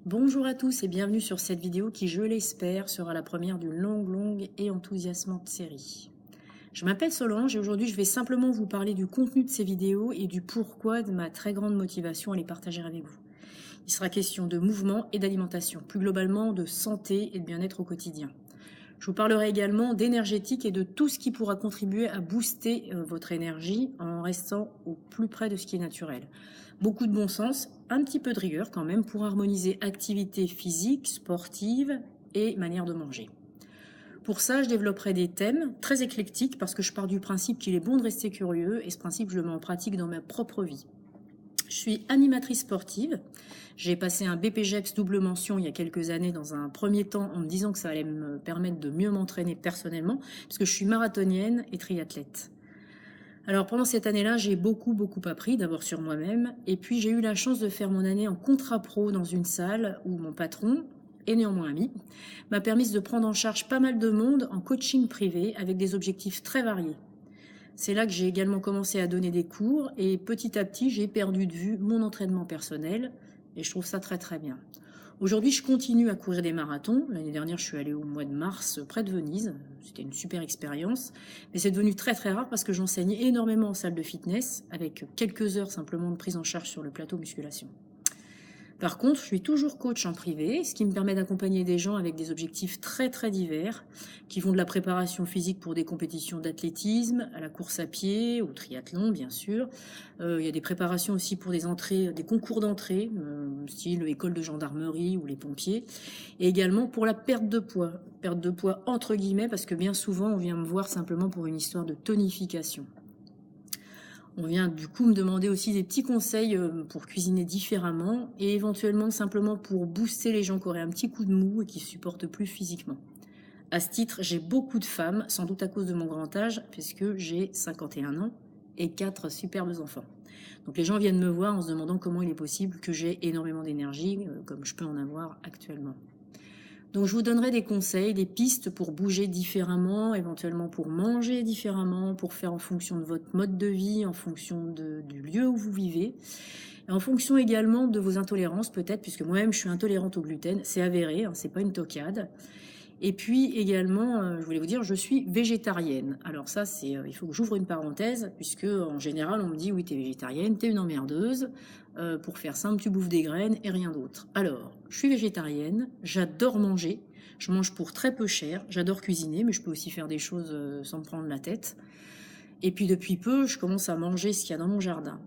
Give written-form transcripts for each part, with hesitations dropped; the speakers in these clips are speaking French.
Bonjour à tous et bienvenue sur cette vidéo qui, je l'espère, sera la première d'une longue et enthousiasmante série. Je m'appelle Solange et aujourd'hui je vais simplement vous parler du contenu de ces vidéos et du pourquoi de ma très grande motivation à les partager avec vous. Il sera question de mouvement et d'alimentation, plus globalement de santé et de bien-être au quotidien. Je vous parlerai également d'énergétique et de tout ce qui pourra contribuer à booster votre énergie en restant au plus près de ce qui est naturel. Beaucoup de bon sens, un petit peu de rigueur quand même pour harmoniser activité physique, sportive et manière de manger. Pour ça, je développerai des thèmes très éclectiques parce que je pars du principe qu'il est bon de rester curieux et ce principe, je le mets en pratique dans ma propre vie. Je suis animatrice sportive. J'ai passé un BPGEPS double mention il y a quelques années dans un premier temps en me disant que ça allait me permettre de mieux m'entraîner personnellement parce que je suis marathonienne et triathlète. Alors pendant cette année-là, j'ai beaucoup appris, d'abord sur moi-même, et puis j'ai eu la chance de faire mon année en contrat pro dans une salle où mon patron, et néanmoins ami, m'a permis de prendre en charge pas mal de monde en coaching privé avec des objectifs très variés. C'est là que j'ai également commencé à donner des cours et petit à petit, j'ai perdu de vue mon entraînement personnel et je trouve ça très bien. Aujourd'hui, je continue à courir des marathons. L'année dernière, je suis allée au mois de mars près de Venise. C'était une super expérience. Mais c'est devenu très rare parce que j'enseigne énormément en salle de fitness avec quelques heures simplement de prise en charge sur le plateau musculation. Par contre, je suis toujours coach en privé, ce qui me permet d'accompagner des gens avec des objectifs très divers, qui vont de la préparation physique pour des compétitions d'athlétisme, à la course à pied, au triathlon bien sûr. Il y a des préparations aussi pour des entrées, des concours d'entrée, style école de gendarmerie ou les pompiers, et également pour la perte de poids entre guillemets, parce que bien souvent on vient me voir simplement pour une histoire de tonification. On vient du coup me demander aussi des petits conseils pour cuisiner différemment et éventuellement simplement pour booster les gens qui auraient un petit coup de mou et qui ne supportent plus physiquement. À ce titre, j'ai beaucoup de femmes, sans doute à cause de mon grand âge, puisque j'ai 51 ans et 4 superbes enfants. Donc les gens viennent me voir en se demandant comment il est possible que j'ai énormément d'énergie, comme je peux en avoir actuellement. Donc je vous donnerai des conseils, des pistes pour bouger différemment, éventuellement pour manger différemment, pour faire en fonction de votre mode de vie, en fonction du lieu où vous vivez, et en fonction également de vos intolérances peut-être, puisque moi-même je suis intolérante au gluten, c'est avéré, hein, c'est pas une toquade. Et puis également, je voulais vous dire, je suis végétarienne. Alors ça, il faut que j'ouvre une parenthèse, puisque en général, on me dit, oui, t'es végétarienne, t'es une emmerdeuse. Pour faire simple, tu bouffes des graines et rien d'autre. Alors, je suis végétarienne, j'adore manger, je mange pour très peu cher, j'adore cuisiner, mais je peux aussi faire des choses sans me prendre la tête. Et puis depuis peu, je commence à manger ce qu'il y a dans mon jardin.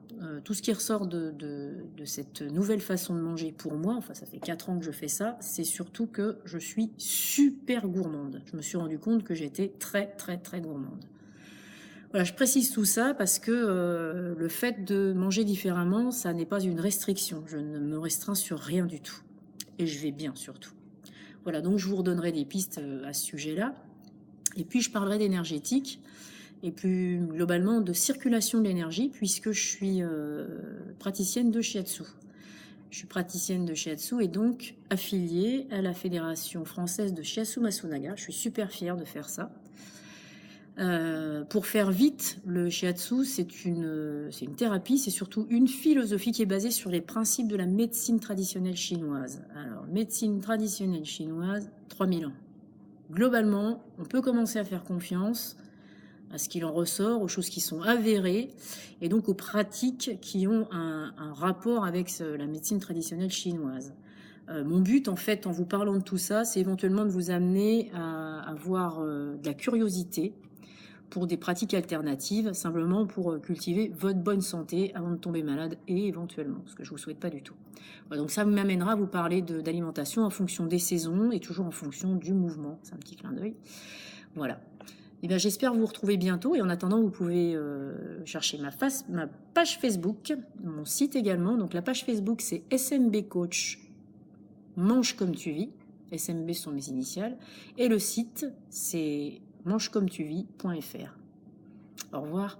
Tout ce qui ressort de cette nouvelle façon de manger pour moi, enfin ça fait 4 ans que je fais ça, c'est surtout que je suis super gourmande. Je me suis rendu compte que j'étais très gourmande. Voilà, je précise tout ça parce que le fait de manger différemment, ça n'est pas une restriction. Je ne me restreins sur rien du tout. Et je vais bien surtout. Voilà, donc je vous redonnerai des pistes à ce sujet-là. Et puis je parlerai d'énergétique et plus globalement de circulation de l'énergie puisque je suis praticienne de shiatsu. Je suis praticienne de shiatsu et donc affiliée à la Fédération française de Shiatsu Masunaga. Je suis super fière de faire ça. Pour faire vite, le shiatsu, c'est une thérapie, c'est surtout une philosophie qui est basée sur les principes de la médecine traditionnelle chinoise. Alors, médecine traditionnelle chinoise, 3000 ans. Globalement, on peut commencer à faire confiance à ce qu'il en ressort, aux choses qui sont avérées, et donc aux pratiques qui ont un rapport avec la médecine traditionnelle chinoise. Mon but, en fait, en vous parlant de tout ça, c'est éventuellement de vous amener à avoir de la curiosité pour des pratiques alternatives, simplement pour cultiver votre bonne santé avant de tomber malade et éventuellement, ce que je ne vous souhaite pas du tout. Voilà, donc ça m'amènera à vous parler d'alimentation en fonction des saisons et toujours en fonction du mouvement. C'est un petit clin d'œil. Voilà. Et bien, j'espère vous retrouver bientôt. Et en attendant, vous pouvez chercher ma page Facebook, mon site également. Donc la page Facebook, c'est SMB Coach Mange comme tu vis. SMB sont mes initiales. Et le site, c'est mangecometuvis.fr. Au revoir.